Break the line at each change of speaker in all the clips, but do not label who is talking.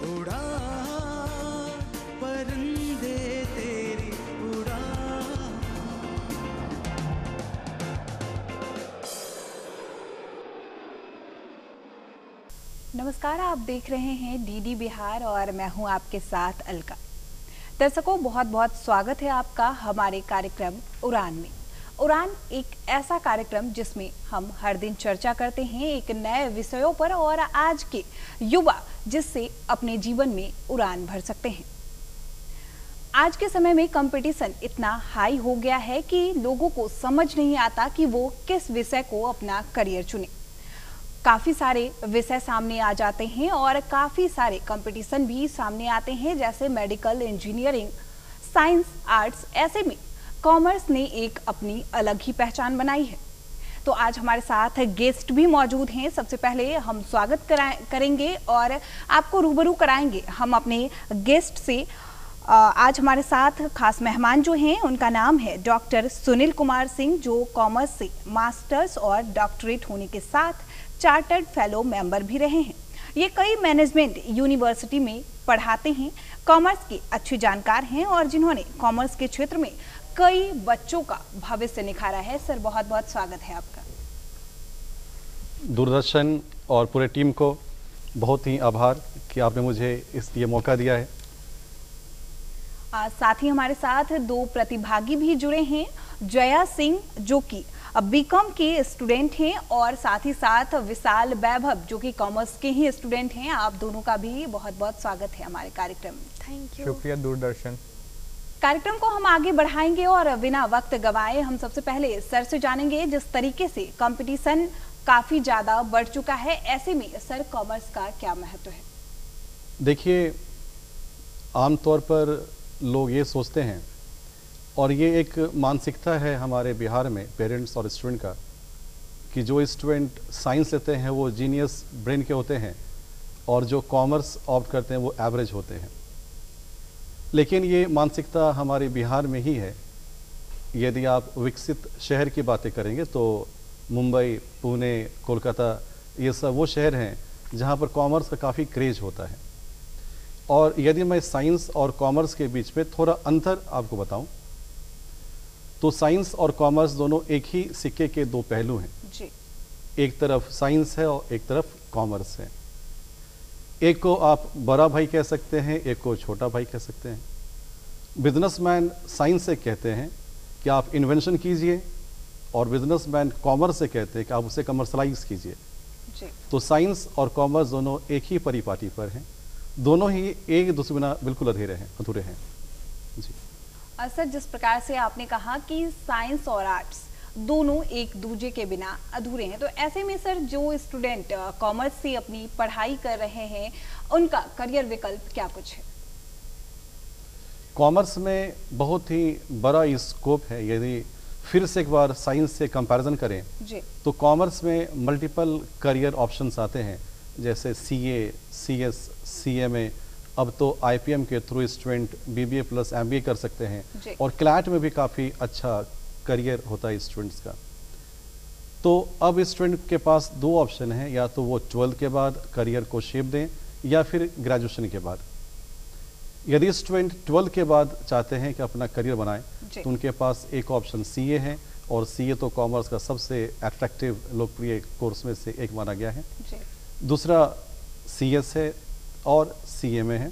उड़ान परिंदे तेरी उड़ान।
नमस्कार, आप देख रहे हैं डीडी बिहार और मैं हूं आपके साथ अलका। दर्शकों, बहुत बहुत स्वागत है आपका हमारे कार्यक्रम उड़ान में। उड़ान एक ऐसा कार्यक्रम जिसमें हम हर दिन चर्चा करते हैं एक नए विषयों पर और आज के युवा जिससे अपने जीवन में उड़ान भर सकते हैं। आज के समय में कंपटीशन इतना हाई हो गया है कि लोगों को समझ नहीं आता कि वो किस विषय को अपना करियर चुने। काफ़ी सारे विषय सामने आ जाते हैं और काफ़ी सारे कंपटीशन भी सामने आते हैं, जैसे मेडिकल, इंजीनियरिंग, साइंस, आर्ट्स। ऐसे में कॉमर्स ने एक अपनी अलग ही पहचान बनाई है। तो आज हमारे साथ गेस्ट भी मौजूद हैं। सबसे पहले हम स्वागत करेंगे और आपको रूबरू कराएंगे हम अपने गेस्ट से। आज हमारे साथ खास मेहमान जो हैं उनका नाम है डॉक्टर सुनील कुमार सिंह, जो कॉमर्स से मास्टर्स और डॉक्टरेट होने के साथ चार्टर्ड फेलो मेंबर भी रहे हैं। ये कई मैनेजमेंट यूनिवर्सिटी में पढ़ाते हैं, कॉमर्स के अच्छे जानकार हैं और जिन्होंने कॉमर्स के क्षेत्र में कई बच्चों का भविष्य निखारा है। सर, बहुत बहुत स्वागत है आपका।
दूरदर्शन और पूरे टीम को बहुत ही आभार कि आपने मुझे ये मौका दिया है।
साथ ही हमारे साथ दो प्रतिभागी भी जुड़े हैं। जया सिंह, जो कि बीकॉम के स्टूडेंट हैं, और साथ ही साथ विशाल वैभव, जो कि कॉमर्स के ही स्टूडेंट हैं। आप दोनों का भी बहुत बहुत स्वागत है हमारे कार्यक्रम में।
Thank you. शुक्रिया दूरदर्शन।
कार्यक्रम को हम आगे बढ़ाएंगे और बिना वक्त गवाए हम सबसे पहले सर से जानेंगे, जिस तरीके से कंपटीशन काफी ज्यादा बढ़ चुका है, ऐसे में सर कॉमर्स का क्या महत्व है?
देखिए, आमतौर पर लोग ये सोचते हैं, और ये एक मानसिकता है हमारे बिहार में पेरेंट्स और स्टूडेंट का, कि जो स्टूडेंट साइंस लेते हैं वो जीनियस ब्रेन के होते हैं और जो कॉमर्स ऑप्ट करते हैं वो एवरेज होते हैं। लेकिन ये मानसिकता हमारे बिहार में ही है। यदि आप विकसित शहर की बातें करेंगे तो मुंबई, पुणे, कोलकाता, ये सब वो शहर हैं जहाँ पर कॉमर्स का काफ़ी क्रेज होता है। और यदि मैं साइंस और कॉमर्स के बीच में थोड़ा अंतर आपको बताऊं, तो साइंस और कॉमर्स दोनों एक ही सिक्के के दो पहलू हैं
जी। एक
तरफ साइंस है और एक तरफ कॉमर्स है। एक को आप बड़ा भाई कह सकते हैं, एक को छोटा भाई कह सकते हैं। बिजनेसमैन साइंस से कहते हैं कि आप इन्वेंशन कीजिए, और बिजनेसमैन कॉमर्स से कहते हैं कि आप उसे कमर्शलाइज कीजिए। तो साइंस और कॉमर्स दोनों एक ही परिपाटी पर हैं, दोनों ही एक दूसरे बिना बिल्कुल अधूरे हैं जी।
सर, जिस प्रकार से आपने कहा कि साइंस और आर्ट्स दोनों एक दूसरे के बिना अधूरे हैं, तो ऐसे में सर जो स्टूडेंट कॉमर्स से अपनी पढ़ाई कर रहे हैं उनका करियर विकल्प क्या कुछ है?
कॉमर्स में बहुत ही बड़ा स्कोप है। यदि फिर से एक बार साइंस से कंपैरिजन करें
जी,
तो कॉमर्स में मल्टीपल करियर ऑप्शंस आते हैं, जैसे सीए, सीएस, सीएमए। अब तो आईपीएम के through student BBA plus MBA कर सकते हैं, और क्लैट में भी काफ़ी अच्छा करियर होता है स्टूडेंट्स का। तो अब स्टूडेंट के पास दो ऑप्शन हैं, या तो वो 12th के बाद करियर को शेप दें या फिर ग्रेजुएशन के बाद। यदि स्टूडेंट 12th के बाद चाहते हैं कि अपना करियर बनाएं, तो उनके पास एक ऑप्शन सीए है, और सीए तो कॉमर्स का सबसे अट्रैक्टिव लोकप्रिय कोर्स में से एक माना गया है। दूसरा सीएस है और सीएमए है।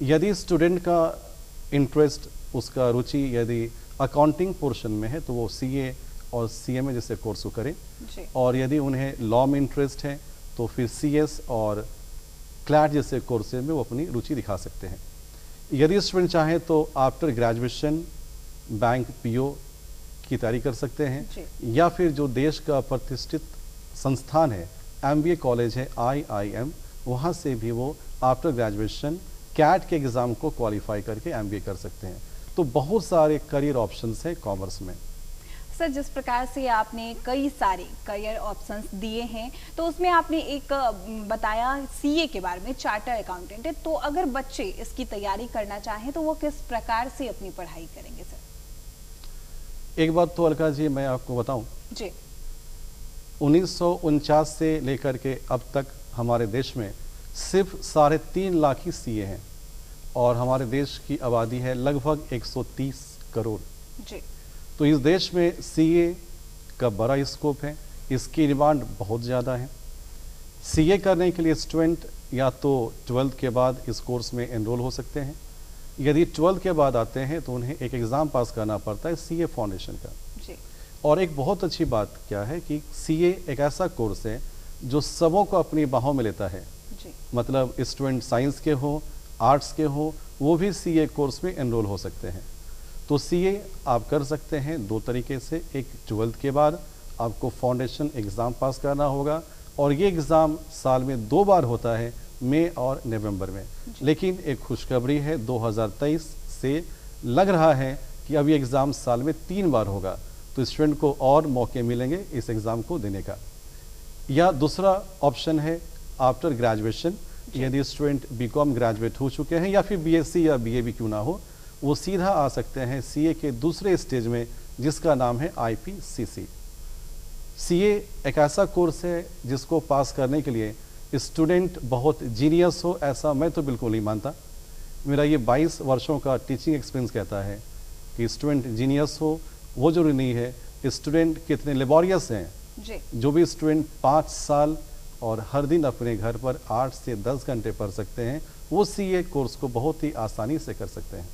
यदि स्टूडेंट का इंटरेस्ट, उसका रुचि यदि अकाउंटिंग पोर्शन में है तो वो सीए और सीएमए जैसे कोर्स को करें, और यदि उन्हें लॉ में इंटरेस्ट है तो फिर सीएस और क्लैट जैसे कोर्सेज में वो अपनी रुचि दिखा सकते हैं। यदि स्टूडेंट चाहें तो आफ्टर ग्रेजुएशन बैंक पीओ की तैयारी कर सकते हैं, या फिर जो देश का प्रतिष्ठित संस्थान है, एमबीए कॉलेज है IIM, वहाँ से भी वो आफ्टर ग्रेजुएशन कैट के एग्ज़ाम को क्वालिफाई करके एमबीए कर सकते हैं। तो बहुत सारे करियर ऑप्शंस हैं कॉमर्स में।
सर, जिस प्रकार से आपने कई सारे करियर ऑप्शंस दिए हैं, तो उसमें आपने एक बताया सीए के बारे में, चार्टर अकाउंटेंट है। तो अगर बच्चे इसकी तैयारी करना चाहें तो वो किस प्रकार से अपनी पढ़ाई करेंगे सर?
एक बात तो अलका जी मैं आपको बताऊं
जी,
1949 से लेकर के अब तक हमारे देश में सिर्फ 3.5 लाख ही सीए हैं और हमारे देश की आबादी है लगभग 130 करोड़।
जी।
तो इस देश में सीए का बड़ा स्कोप है, इसकी डिमांड बहुत ज़्यादा है। सीए करने के लिए स्टूडेंट या तो 12th के बाद इस कोर्स में एनरोल हो सकते हैं। यदि 12th के बाद आते हैं तो उन्हें एक एग्ज़ाम पास करना पड़ता है सीए फाउंडेशन का।
जी।
और एक बहुत अच्छी बात क्या है कि सीए एक ऐसा कोर्स है जो सबों को अपनी बाहों में लेता है।
जी।
मतलब स्टूडेंट साइंस के हो, आर्ट्स के हो, वो भी सीए कोर्स में एनरोल हो सकते हैं। तो सीए आप कर सकते हैं 2 तरीके से। एक 12th के बाद आपको फाउंडेशन एग्ज़ाम पास करना होगा और ये एग्ज़ाम साल में 2 बार होता है, मई और नवंबर में। लेकिन एक खुशखबरी है, 2023 से लग रहा है कि अब ये एग्ज़ाम साल में 3 बार होगा, तो स्टूडेंट को और मौके मिलेंगे इस एग्ज़ाम को देने का। या दूसरा ऑप्शन है आफ्टर ग्रेजुएशन, यदि स्टूडेंट बीकॉम ग्रेजुएट हो चुके हैं या फिर बीएससी या बीए भी क्यों ना हो, वो सीधा आ सकते हैं सीए के दूसरे स्टेज में जिसका नाम है आईपीसीसी। सीए एक ऐसा कोर्स है जिसको पास करने के लिए स्टूडेंट बहुत जीनियस हो, ऐसा मैं तो बिल्कुल नहीं मानता। मेरा ये 22 वर्षों का टीचिंग एक्सपीरियंस कहता है कि स्टूडेंट जीनियस हो वो जरूरी नहीं है, स्टूडेंट कितने लेबोरियस हैं।
जी।
जो भी स्टूडेंट 5 साल और हर दिन अपने घर पर 8 से 10 घंटे पढ़ सकते हैं, वो सीए कोर्स को बहुत ही आसानी से कर सकते हैं।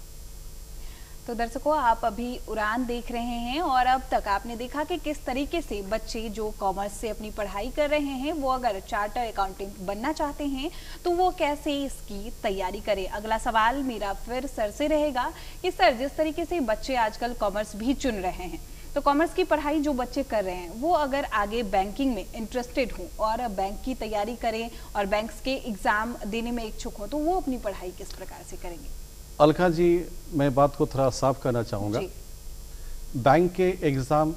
तो दर्शकों, आप अभी उड़ान देख रहे हैं और अब तक आपने देखा कि किस तरीके से बच्चे जो कॉमर्स से अपनी पढ़ाई कर रहे हैं वो अगर चार्टर अकाउंटेंट बनना चाहते हैं तो वो कैसे इसकी तैयारी करें। अगला सवाल मेरा फिर सर से रहेगा कि सर, जिस तरीके से बच्चे आजकल कॉमर्स भी चुन रहे हैं, तो कॉमर्स की पढ़ाई जो बच्चे कर रहे हैं वो अगर आगे बैंकिंग में इंटरेस्टेड हों और बैंक की तैयारी करें और बैंक्स के एग्ज़ाम देने में इच्छुक हों, तो वो अपनी पढ़ाई किस प्रकार से करेंगे?
अलका जी, मैं बात को थोड़ा साफ करना चाहूँगा। बैंक के एग्ज़ाम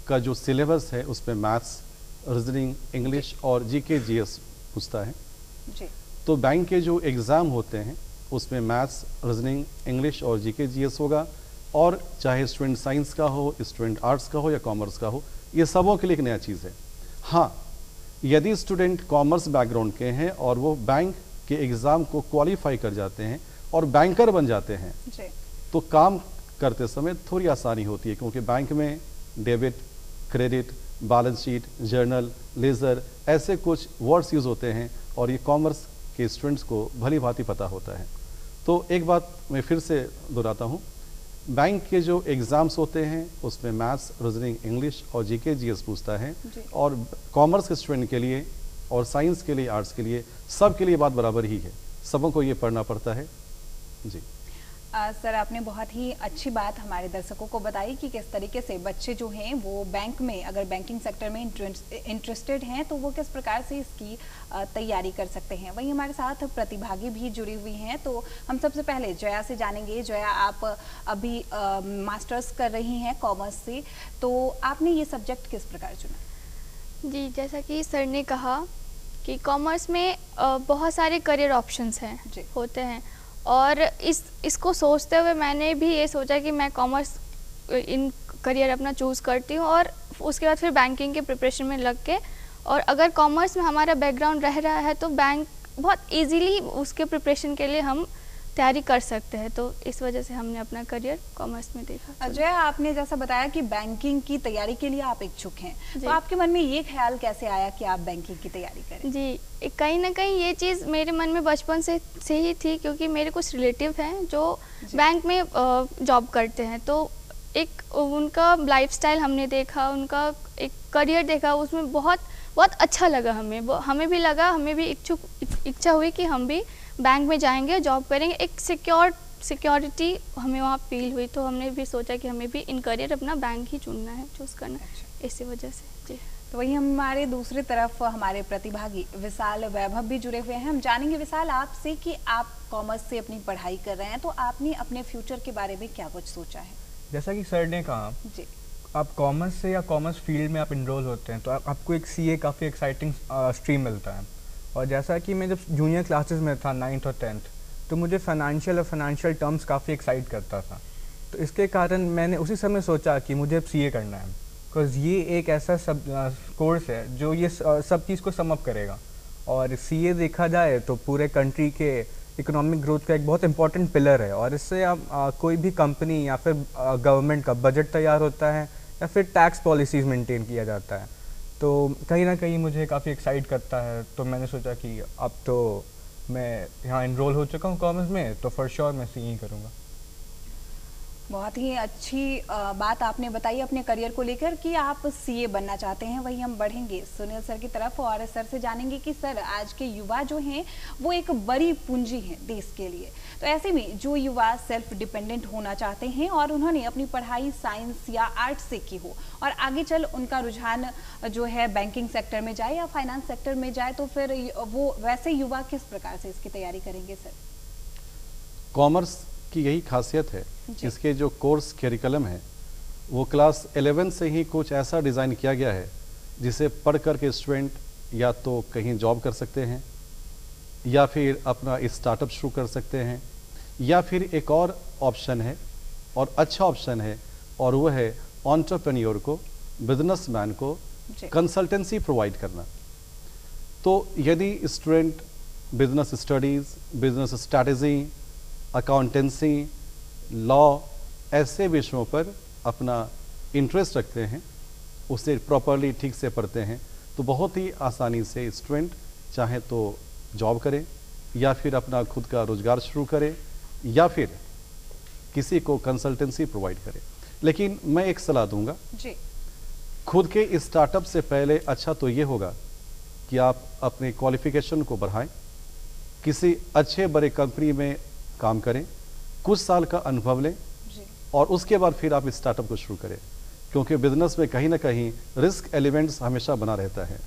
का जो सिलेबस है उसमें मैथ्स, रीजनिंग, इंग्लिश और जीके जीएस पूछता है।
जी।
तो बैंक के जो एग्ज़ाम होते हैं उसमें मैथ्स, रीजनिंग, इंग्लिश और जीके जीएस होगा, और चाहे स्टूडेंट साइंस का हो, स्टूडेंट आर्ट्स का हो या कॉमर्स का हो, ये सबों के लिए एक नया चीज़ है। हाँ, यदि स्टूडेंट कॉमर्स बैकग्राउंड के हैं और वो बैंक के एग्ज़ाम को क्वालिफाई कर जाते हैं और बैंकर बन जाते हैं
जी।
तो काम करते समय थोड़ी आसानी होती है, क्योंकि बैंक में debit, credit, balance sheet, journal, laser ऐसे कुछ वर्ड्स यूज़ होते हैं और ये कॉमर्स के स्टूडेंट्स को भली भांति पता होता है। तो एक बात मैं फिर से दोहराता हूँ, बैंक के जो एग्ज़ाम्स होते हैं उसमें मैथ्स, रीजनिंग, इंग्लिश और जीके जीएस पूछता है, और कॉमर्स के स्टूडेंट के लिए और साइंस के लिए, आर्ट्स के लिए, सब के लिए बात बराबर ही है, सबों को ये पढ़ना पड़ता है। जी।
सर, आपने बहुत ही अच्छी बात हमारे दर्शकों को बताई कि किस तरीके से बच्चे जो हैं वो बैंक में, अगर बैंकिंग सेक्टर में इंटरेस्टेड हैं तो वो किस प्रकार से इसकी तैयारी कर सकते हैं। वहीं हमारे साथ प्रतिभागी भी जुड़ी हुई हैं, तो हम सबसे पहले जया से जानेंगे। जया, आप अभी मास्टर्स कर रही हैं कॉमर्स से, तो आपने ये सब्जेक्ट किस प्रकार चुना?
जी, जैसा कि सर ने कहा कि कॉमर्स में बहुत सारे करियर ऑप्शंस हैं होते हैं, और इसको सोचते हुए मैंने भी ये सोचा कि मैं कॉमर्स इन करियर अपना चूज़ करती हूँ, और उसके बाद फिर बैंकिंग के प्रिपरेशन में लग के, और अगर कॉमर्स में हमारा बैकग्राउंड रह रहा है तो बैंक बहुत इजीली उसके प्रिपरेशन के लिए हम तैयारी कर सकते हैं। तो इस वजह से हमने अपना करियर कॉमर्स में देखा।
अजय, आपने जैसा बताया कि बैंकिंग की तैयारी के लिए आप इच्छुक हैं, तो आपके मन में ये ख्याल कैसे आया कि आप बैंकिंग की तैयारी करें?
जी, कहीं ना कहीं ये चीज़ मेरे मन में बचपन से ही थी, क्योंकि मेरे कुछ रिलेटिव हैं जो बैंक में जॉब करते हैं, तो एक उनका लाइफस्टाइल हमने देखा, उनका एक करियर देखा, उसमें बहुत अच्छा लगा हमें भी लगा, हमें भी इच्छा हुई कि हम भी बैंक में जाएंगे, जॉब करेंगे, एक सिक्योरिटी हमें वहाँ फील हुई, तो हमने भी सोचा कि हमें भी इन करियर अपना बैंक ही चुनना है, चूज़ करना है। इसी वजह से। जी।
तो वही हमारे दूसरी तरफ हमारे प्रतिभागी विशाल वैभव भी जुड़े हुए हैं। हम जानेंगे विशाल आपसे कि आप कॉमर्स से अपनी पढ़ाई कर रहे हैं, तो आपने अपने फ्यूचर के बारे में क्या कुछ सोचा है?
जैसा कि सर ने कहा,
जी,
आप कॉमर्स से या कॉमर्स फील्ड में आप इनरोल होते हैं तो आपको एक सीए काफ़ी एक्साइटिंग स्ट्रीम मिलता है। और जैसा कि मैं जब जूनियर क्लासेस में था 9th और 10th, तो मुझे फाइनेंशियल टर्म्स काफ़ी एक्साइट करता था, तो इसके कारण मैंने उसी समय सोचा कि मुझे अब सीए करना है, बिकॉज ये एक ऐसा कोर्स है जो ये सब चीज़ को सम अप करेगा। और सीए देखा जाए तो पूरे कंट्री के इकोनॉमिक ग्रोथ का एक बहुत इंपॉर्टेंट पिलर है, और इससे आप कोई भी कंपनी या फिर गवर्नमेंट का बजट तैयार होता है या फिर टैक्स पॉलिसीज़ मेंटेन किया जाता है। तो कहीं ना कहीं मुझे काफ़ी एक्साइट करता है, तो मैंने सोचा कि अब तो मैं यहाँ इनरोल हो चुका हूँ कॉमर्स में, तो फॉर श्योर मैं सीए करूँगा।
बहुत ही अच्छी बात आपने बताई अपने करियर को लेकर कि आप सीए बनना चाहते हैं। वही हम बढ़ेंगे सुनील सर की तरफ और सर से जानेंगे कि सर आज के युवा जो हैं वो एक बड़ी पूंजी है देश के लिए। तो ऐसे में जो युवा सेल्फ डिपेंडेंट होना चाहते हैं और उन्होंने अपनी पढ़ाई साइंस या आर्ट से की हो और आगे चल उनका रुझान जो है बैंकिंग सेक्टर में जाए या फाइनेंस सेक्टर में जाए, तो फिर वो वैसे युवा किस प्रकार से इसकी तैयारी करेंगे सर?
कॉमर्स की यही खासियत है, इसके जो कोर्स करिकुलम है वो क्लास 11 से ही कुछ ऐसा डिज़ाइन किया गया है जिसे पढ़ कर के स्टूडेंट या तो कहीं जॉब कर सकते हैं या फिर अपना स्टार्टअप शुरू कर सकते हैं, या फिर एक और ऑप्शन है और अच्छा ऑप्शन है, और वो है एंटरप्रेन्योर को, बिजनेसमैन को कंसल्टेंसी प्रोवाइड करना। तो यदि student business studies, business strategy, accountancy, law ऐसे विषयों पर अपना इंटरेस्ट रखते हैं, उसे प्रॉपरली ठीक से पढ़ते हैं, तो बहुत ही आसानी से स्टूडेंट चाहे तो जॉब करें या फिर अपना खुद का रोजगार शुरू करें या फिर किसी को कंसल्टेंसी प्रोवाइड करें। लेकिन मैं एक सलाह दूंगा
जी,
खुद के स्टार्टअप से पहले अच्छा तो ये होगा कि आप अपने क्वालिफिकेशन को बढ़ाएं, किसी अच्छे बड़े कंपनी में काम करें, कुछ साल का अनुभव लें और उसके बाद फिर आप स्टार्टअप को शुरू करें, क्योंकि बिजनेस में कहीं ना कहीं रिस्क एलिमेंट्स हमेशा बना रहता है।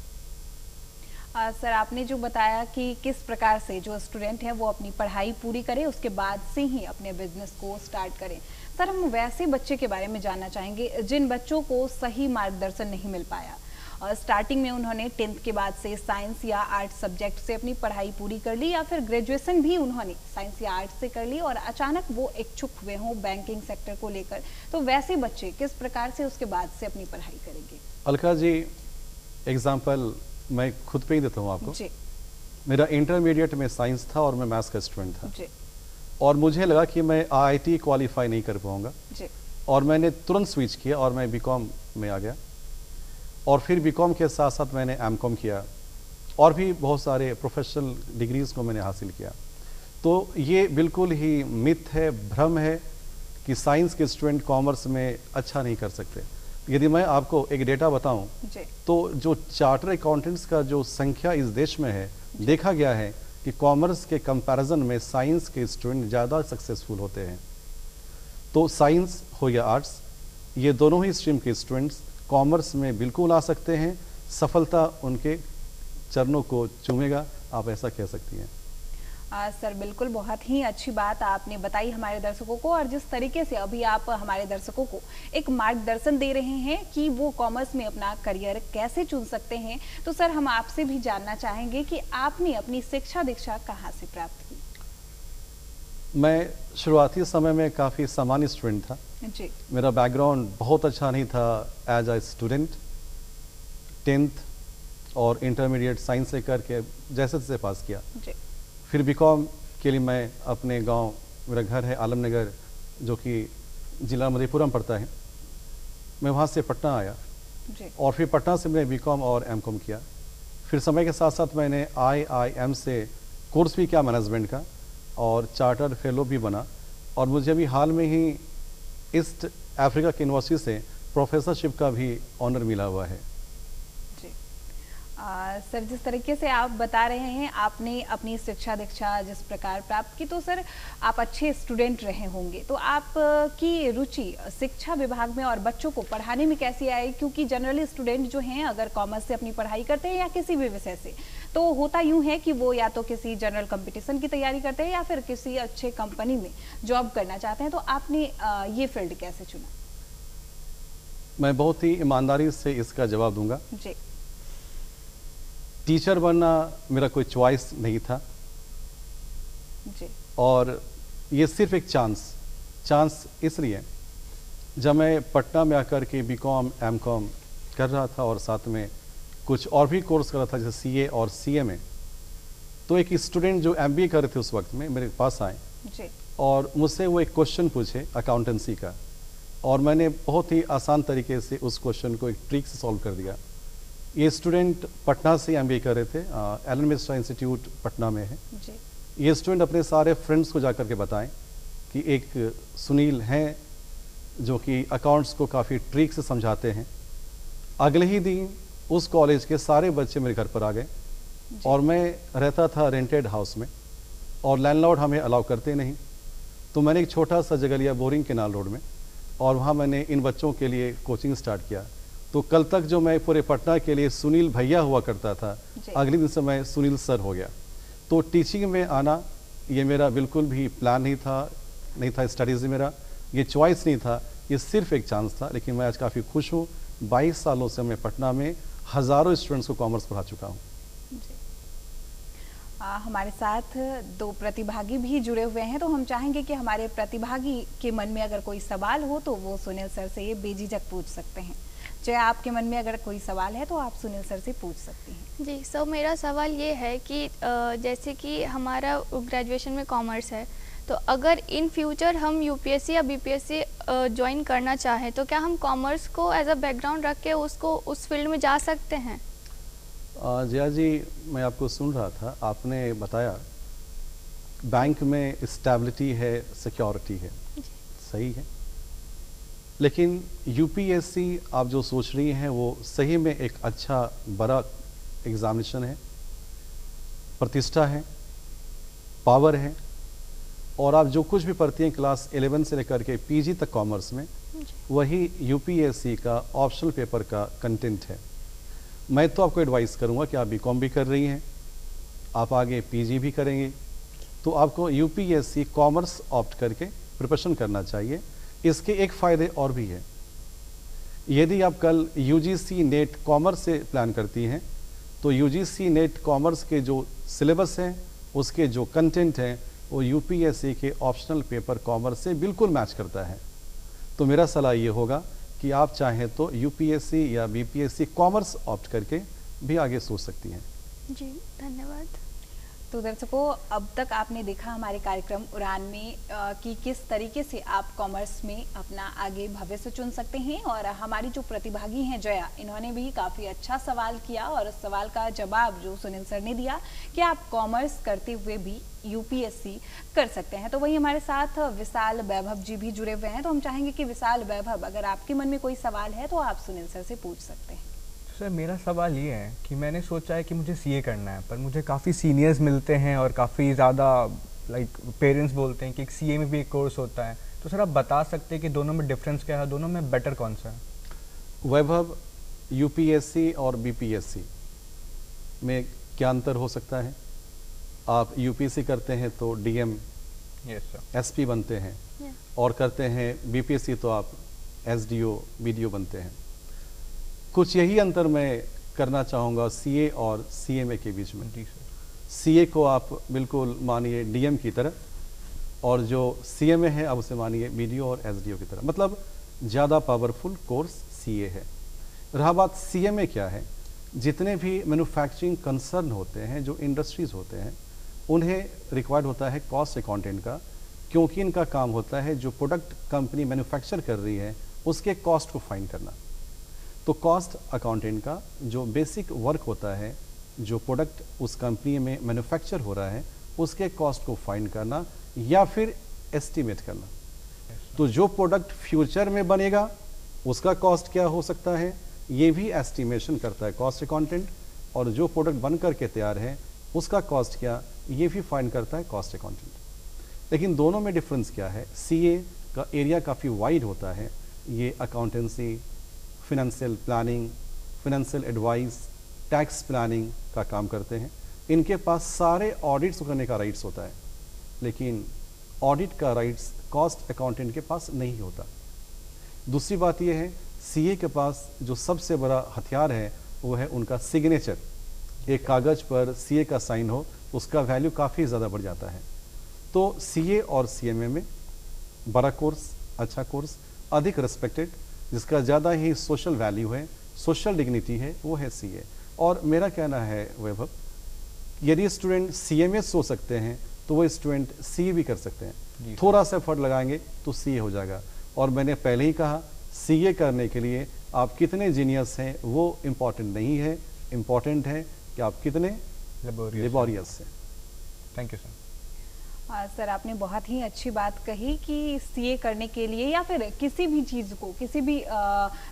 सर आपने जो बताया कि किस प्रकार से जो स्टूडेंट है वो अपनी पढ़ाई पूरी करे उसके बाद से ही अपने बिजनेस को स्टार्ट करें। सर हम वैसे बच्चे के बारे में जानना चाहेंगे जिन बच्चों को सही मार्गदर्शन नहीं मिल पाया, स्टार्टिंग में उन्होंने 10th के बाद से साइंस या आर्ट सब्जेक्ट से अपनी पढ़ाई पूरी कर ली या फिर ग्रेजुएशन भी उन्होंने साइंस या आर्ट से कर ली और अचानक वो इच्छुक हुए हों बैंकिंग सेक्टर को लेकर, तो वैसे बच्चे किस प्रकार से उसके बाद से अपनी पढ़ाई करेंगे?
अलका जी, एग्जाम्पल मैं खुद पे ही देता हूँ आपको
जी।
मेरा इंटरमीडिएट में साइंस था और मैं मैथ्स का स्टूडेंट था
जी।
और मुझे लगा कि मैं IIT क्वालिफाई नहीं कर पाऊंगा
जी।
और मैंने तुरंत स्विच किया और मैं बीकॉम में आ गया और फिर बीकॉम के साथ साथ मैंने एमकॉम किया और भी बहुत सारे प्रोफेशनल डिग्रीज़ को मैंने हासिल किया। तो ये बिल्कुल ही मिथ है, भ्रम है कि साइंस के स्टूडेंट कॉमर्स में अच्छा नहीं कर सकते। यदि मैं आपको एक डेटा बताऊं तो जो चार्टर अकाउंटेंट्स का जो संख्या इस देश में है, देखा गया है कि कॉमर्स के कंपैरिजन में साइंस के स्टूडेंट ज़्यादा सक्सेसफुल होते हैं। तो साइंस हो या आर्ट्स, ये दोनों ही स्ट्रीम के स्टूडेंट्स कॉमर्स में बिल्कुल आ सकते हैं, सफलता उनके चरणों को चूमेगा, आप ऐसा कह सकती हैं।
सर बिल्कुल बहुत ही अच्छी बात आपने बताई हमारे दर्शकों को, और जिस तरीके से अभी आप हमारे दर्शकों को एक मार्गदर्शन दे रहे हैं कि वो कॉमर्स में अपना करियर कैसे चुन सकते हैं, तो सर हम आपसे भी जानना चाहेंगे कि आपने अपनी शिक्षा दीक्षा कहाँ से प्राप्त की?
मैं शुरुआती समय में काफ़ी सामान्य स्टूडेंट था
जी।
मेरा बैकग्राउंड बहुत अच्छा नहीं था एज अ स्टूडेंट। 10th और इंटरमीडिएट साइंस से करके जैसे तैसे पास किया
जी।
फिर बीकॉम के लिए मैं अपने गांव, मेरा घर है आलमनगर जो कि जिला मधेपुरा में पड़ता है, मैं वहाँ से पटना आया
जी।
और फिर पटना से मैंने बीकॉम और एमकॉम किया। फिर समय के साथ साथ मैंने IIM से कोर्स भी किया मैनेजमेंट का और चार्टर्ड फेलो भी बना, और मुझे अभी हाल में ही ईस्ट अफ्रीका की यूनिवर्सिटी से प्रोफेसरशिप का भी ऑनर मिला हुआ है।
सर जिस तरीके से आप बता रहे हैं आपने अपनी शिक्षा दीक्षा जिस प्रकार प्राप्त की, तो सर आप अच्छे स्टूडेंट रहे होंगे, तो आपकी रुचि शिक्षा विभाग में और बच्चों को पढ़ाने में कैसी आई? क्योंकि जनरली स्टूडेंट जो हैं अगर कॉमर्स से अपनी पढ़ाई करते हैं या किसी भी विषय से, तो होता यूँ है कि वो या तो किसी जनरल कंपटीशन की तैयारी करते हैं या फिर किसी अच्छे कंपनी में जॉब करना चाहते हैं, तो आपने ये फील्ड कैसे चुना?
मैं बहुत ही ईमानदारी से इसका जवाब दूंगा।
जी।
टीचर बनना मेरा कोई चॉइस नहीं था
जी।
और ये सिर्फ एक चांस इसलिए जब मैं पटना में आकर के बीकॉम एमकॉम कर रहा था और साथ में कुछ और भी कोर्स कर रहा था जैसे CA और CA में, तो एक स्टूडेंट जो MBA कर रहे थे उस वक्त में मेरे पास आए
जी
और मुझसे वो एक क्वेश्चन पूछे अकाउंटेंसी का, और मैंने बहुत ही आसान तरीके से उस क्वेश्चन को एक ट्रिक से सॉल्व कर दिया। ये स्टूडेंट पटना से MBA कर रहे थे, एलन मिश्रा इंस्टीट्यूट पटना में है।
जी
ये स्टूडेंट अपने सारे फ्रेंड्स को जाकर के बताएं कि एक सुनील हैं जो कि अकाउंट्स को काफ़ी ट्रिक से समझाते हैं। अगले ही दिन उस कॉलेज के सारे बच्चे मेरे घर पर आ गए और मैं रहता था रेंटेड हाउस में और लैंडलॉर्ड हमें अलाउ करते नहीं, तो मैंने एक छोटा सा जगह लिया बोरिंग केनाल रोड में और वहाँ मैंने इन बच्चों के लिए कोचिंग स्टार्ट किया। तो कल तक जो मैं पूरे पटना के लिए सुनील भैया हुआ करता था, अगले दिन से मैं सुनील सर हो गया। तो टीचिंग में आना ये मेरा बिल्कुल भी प्लान नहीं था स्टडीज़ मेरा, ये चॉइस नहीं था, ये सिर्फ एक चांस था। लेकिन मैं आज काफ़ी खुश हूँ, 22 सालों से मैं पटना में हज़ारों स्टूडेंट्स को कॉमर्स पढ़ा चुका हूँ।
हमारे साथ दो प्रतिभागी भी जुड़े हुए हैं, तो हम चाहेंगे कि हमारे प्रतिभागी के मन में अगर कोई सवाल हो तो वो सुनील सर से ये बेझिझक पूछ सकते हैं। चाहे आपके मन में अगर कोई सवाल है तो आप सुनील सर से पूछ सकती हैं।
जी सर, मेरा सवाल ये है कि जैसे कि हमारा ग्रेजुएशन में कॉमर्स है, तो अगर इन फ्यूचर हम UPSC या BPSC ज्वाइन करना चाहें तो क्या हम कॉमर्स को एज अ बैकग्राउंड रख के उसको उस फील्ड में जा सकते हैं?
जया जी, मैं आपको सुन रहा था, आपने बताया बैंक में स्टेबिलिटी है, सिक्योरिटी है, सही है, लेकिन UPSC आप जो सोच रही हैं वो सही में एक अच्छा बड़ा एग्जामिनेशन है, प्रतिष्ठा है, पावर है, और आप जो कुछ भी पढ़ती हैं क्लास 11 से लेकर के PG तक कॉमर्स में, वही UPSC का ऑप्शनल पेपर का कंटेंट है। मैं तो आपको एडवाइस करूंगा कि आप BCom भी कर रही हैं, आप आगे PG भी करेंगे, तो आपको UPSC कॉमर्स ऑप्ट करके प्रिपरेशन करना चाहिए। इसके एक फ़ायदे और भी है, यदि आप कल UGC नेट कॉमर्स से प्लान करती हैं तो UGC नेट कॉमर्स के जो सिलेबस हैं, उसके जो कंटेंट हैं, वो UPSC के ऑप्शनल पेपर कॉमर्स से बिल्कुल मैच करता है। तो मेरा सलाह ये होगा कि आप चाहें तो UPSC या BPSC कॉमर्स ऑप्ट करके भी आगे सोच सकती हैं।
जी धन्यवाद।
तो दर्शकों, अब तक आपने देखा हमारे कार्यक्रम उड़ान में कि किस तरीके से आप कॉमर्स में अपना आगे भविष्य चुन सकते हैं, और हमारी जो प्रतिभागी हैं जया, इन्होंने भी काफ़ी अच्छा सवाल किया और उस सवाल का जवाब जो सुनील सर ने दिया कि आप कॉमर्स करते हुए भी UPSC कर सकते हैं। तो वही हमारे साथ विशाल वैभव जी भी जुड़े हुए हैं, तो हम चाहेंगे कि विशाल वैभव, अगर आपके मन में कोई सवाल है तो आप सुनील सर से पूछ सकते हैं।
सर, मेरा सवाल ये है कि मैंने सोचा है कि मुझे CA करना है, पर मुझे काफ़ी सीनियर्स मिलते हैं और काफ़ी ज़्यादा पेरेंट्स बोलते हैं कि CA में भी एक कोर्स होता है, तो सर आप बता सकते हैं कि दोनों में डिफरेंस क्या है, दोनों में बेटर कौन सा है?
वैभव, UPSC और BPSC में क्या अंतर हो सकता है? आप UPSC करते हैं तो DM
यस सर,
SP बनते हैं, और करते हैं BPSC तो आप SDO BDO बनते हैं। कुछ यही अंतर मैं करना चाहूँगा CA और CMA के बीच में।
जी सर।
CA को आप बिल्कुल मानिए DM की तरह, और जो CMA है आप उसे मानिए BDO और SDO की तरह, मतलब ज़्यादा पावरफुल कोर्स CA है। रहा बात CMA क्या है, जितने भी मैन्युफैक्चरिंग कंसर्न होते हैं, जो इंडस्ट्रीज़ होते हैं, उन्हें रिक्वायर्ड होता है कॉस्ट अकाउंटेंट का, क्योंकि इनका काम होता है जो प्रोडक्ट कंपनी मैन्युफैक्चर कर रही है उसके कॉस्ट को फाइंड करना। तो कॉस्ट अकाउंटेंट का जो बेसिक वर्क होता है, जो प्रोडक्ट उस कंपनी में मैन्युफैक्चर हो रहा है उसके कॉस्ट को फाइंड करना या फिर एस्टिमेट करना। तो जो प्रोडक्ट फ्यूचर में बनेगा उसका कॉस्ट क्या हो सकता है, ये भी एस्टिमेशन करता है कॉस्ट अकाउंटेंट, और जो प्रोडक्ट बन करके तैयार है उसका कॉस्ट क्या, ये भी फाइंड करता है कॉस्ट अकाउंटेंट। लेकिन दोनों में डिफरेंस क्या है, CA का एरिया काफ़ी वाइड होता है, ये accountancy, financial planning, financial advice, tax planning का काम करते हैं। इनके पास सारे ऑडिट्स करने का राइट्स होता है, लेकिन ऑडिट का राइट्स कॉस्ट अकाउंटेंट के पास नहीं होता। दूसरी बात यह है, CA के पास जो सबसे बड़ा हथियार है वो है उनका सिग्नेचर। एक कागज़ पर CA का साइन हो, उसका वैल्यू काफ़ी ज़्यादा बढ़ जाता है। तो CA और CMA में बड़ा कोर्स, अच्छा कोर्स, अधिक रिस्पेक्टेड, जिसका ज़्यादा ही सोशल वैल्यू है, सोशल डिग्निटी है, वो है CA। और मेरा कहना है वैभव, यदि स्टूडेंट CA में सोच सकते हैं तो वो स्टूडेंट CA भी कर सकते हैं। थोड़ा सा एफर्ट लगाएंगे तो CA हो जाएगा। और मैंने पहले ही कहा, CA करने के लिए आप कितने जीनियस हैं वो इम्पॉर्टेंट नहीं है, इम्पॉर्टेंट है कि आप कितने लेबोरियस हैं।
Thank you sir.
सर आपने बहुत ही अच्छी बात कही कि CA करने के लिए या फिर किसी भी चीज़ को, किसी भी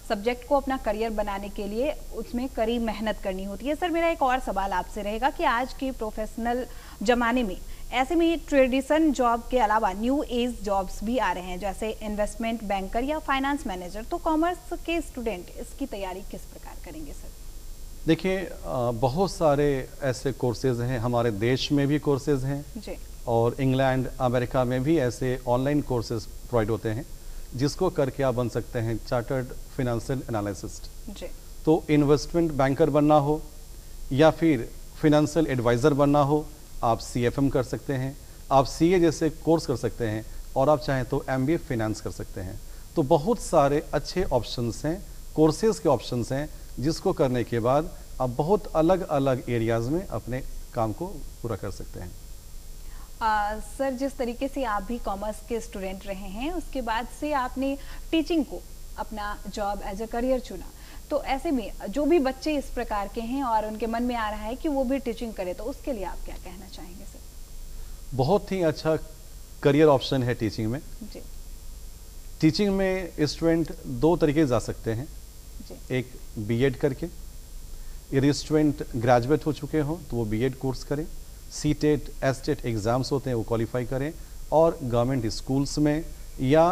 सब्जेक्ट को अपना करियर बनाने के लिए उसमें कड़ी मेहनत करनी होती है। सर मेरा एक और सवाल आपसे रहेगा कि आज के प्रोफेशनल ज़माने में ऐसे में ट्रेडिशन जॉब के अलावा न्यू एज जॉब्स भी आ रहे हैं, जैसे इन्वेस्टमेंट बैंकर या फाइनेंस मैनेजर, तो कॉमर्स के स्टूडेंट इसकी तैयारी किस प्रकार करेंगे सर?
देखिए, बहुत सारे ऐसे कोर्सेज हैं, हमारे देश में भी कोर्सेज हैं
जी,
और इंग्लैंड अमेरिका में भी ऐसे ऑनलाइन कोर्सेज प्रोवाइड होते हैं जिसको करके आप बन सकते हैं चार्टर्ड फाइनेंशियल एनालिसिस्ट।
जी,
तो इन्वेस्टमेंट बैंकर बनना हो या फिर फाइनेंशियल एडवाइज़र बनना हो, आप CFM कर सकते हैं, आप CA जैसे कोर्स कर सकते हैं, और आप चाहें तो MBA फाइनेंस कर सकते हैं। तो बहुत सारे अच्छे ऑप्शंस हैं, कोर्सेज के ऑप्शंस हैं, जिसको करने के बाद आप बहुत अलग अलग एरियाज़ में अपने काम को पूरा कर सकते हैं।
सर जिस तरीके से आप भी कॉमर्स के स्टूडेंट रहे हैं, उसके बाद से आपने टीचिंग को अपना जॉब एज ए करियर चुना, तो ऐसे में जो भी बच्चे इस प्रकार के हैं और उनके मन में आ रहा है कि वो भी टीचिंग करे, तो उसके लिए आप क्या कहना चाहेंगे सर?
बहुत ही अच्छा करियर ऑप्शन है टीचिंग में।
जी,
टीचिंग में स्टूडेंट 2 तरीके जा सकते हैं।
जी,
एक B.Ed करके, यदि स्टूडेंट ग्रेजुएट हो चुके हों तो वो B.Ed कोर्स करें, C.TET, S.TET एग्ज़ाम्स होते हैं वो क्वालिफाई करें, और गवर्नमेंट स्कूल्स में या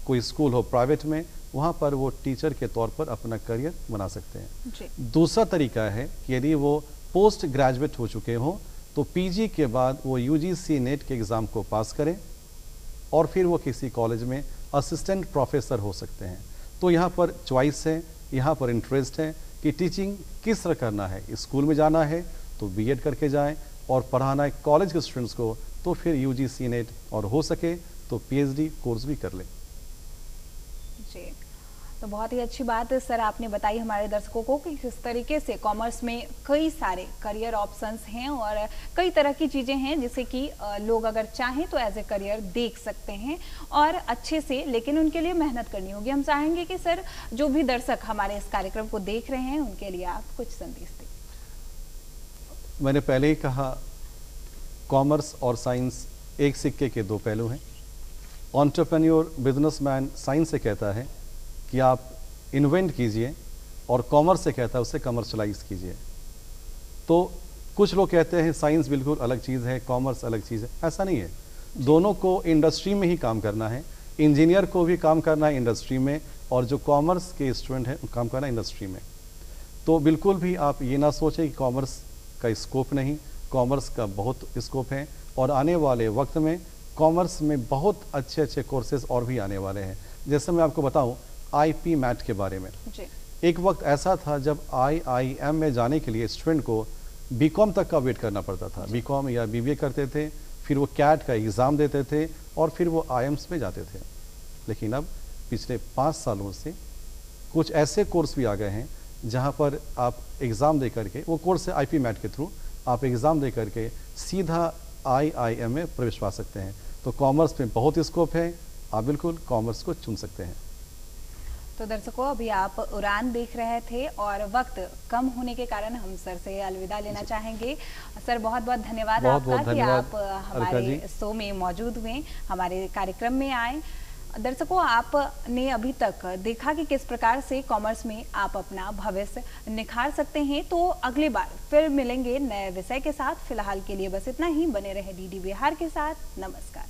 कोई स्कूल हो प्राइवेट में, वहाँ पर वो टीचर के तौर पर अपना करियर बना सकते हैं।
जी,
दूसरा तरीका है कि यदि वो पोस्ट ग्रेजुएट हो चुके हों तो PG के बाद वो UGC नेट के एग्ज़ाम को पास करें और फिर वो किसी कॉलेज में असिस्टेंट प्रोफेसर हो सकते हैं। तो यहाँ पर चॉइस है, यहाँ पर इंटरेस्ट है कि टीचिंग किस तरह करना है। स्कूल में जाना है तो B.Ed करके जाएं, और पढ़ाना है कॉलेज के स्टूडेंट्स को तो फिर UGC नेट, और हो सके तो PhD कोर्स भी कर लें।
जी, तो बहुत ही अच्छी बात है सर आपने बताई हमारे दर्शकों को कि किस तरीके से कॉमर्स में कई सारे करियर ऑप्शंस हैं और कई तरह की चीज़ें हैं जिसे कि लोग अगर चाहें तो एज ए करियर देख सकते हैं और अच्छे से, लेकिन उनके लिए मेहनत करनी होगी। हम चाहेंगे कि सर जो भी दर्शक हमारे इस कार्यक्रम को देख रहे हैं उनके लिए आप कुछ संदेश दें।
मैंने पहले ही कहा, कॉमर्स और साइंस एक सिक्के के 2 पहलू हैं। एंटरप्रेन्योर बिजनेसमैन साइंस से कहता है कि आप इन्वेंट कीजिए, और कॉमर्स से कहता है उसे कमर्शलाइज कीजिए। तो कुछ लोग कहते हैं साइंस बिल्कुल अलग चीज़ है, कॉमर्स अलग चीज़ है। ऐसा नहीं है, दोनों को इंडस्ट्री में ही काम करना है। इंजीनियर को भी काम करना है इंडस्ट्री में, और जो कॉमर्स के स्टूडेंट हैं काम करना है इंडस्ट्री में। तो बिल्कुल भी आप ये ना सोचें कि कॉमर्स का स्कोप नहीं, कॉमर्स का बहुत स्कोप है, और आने वाले वक्त में कॉमर्स में बहुत अच्छे अच्छे कोर्सेज और भी आने वाले हैं। जैसे मैं आपको बताऊं IP मैट के बारे में,
जी,
एक वक्त ऐसा था जब IIM में जाने के लिए स्टूडेंट को BCom तक का वेट करना पड़ता था। BCom या BBA करते थे, फिर वो CAT का एग्ज़ाम देते थे, और फिर वो IIMs में जाते थे। लेकिन अब पिछले 5 सालों से कुछ ऐसे कोर्स भी आ गए हैं जहाँ पर आप एग्ज़ाम दे करके, वो कोर्स है IP मैट के थ्रू, आप एग्ज़ाम दे करके सीधा IIM में प्रवेश पा सकते हैं। तो कॉमर्स में बहुत स्कोप है, आप बिल्कुल कॉमर्स को चुन सकते हैं।
तो दर्शकों अभी आप उड़ान देख रहे थे और वक्त कम होने के कारण हम सर से अलविदा लेना चाहेंगे। सर बहुत बहुत धन्यवाद आपका कि आप हमारे शो में मौजूद हुए, हमारे कार्यक्रम में आए। दर्शकों आपने अभी तक देखा कि किस प्रकार से कॉमर्स में आप अपना भविष्य निखार सकते हैं। तो अगली बार फिर मिलेंगे नए विषय के साथ। फिलहाल के लिए बस इतना ही। बने रहे DD बिहार के साथ। नमस्कार।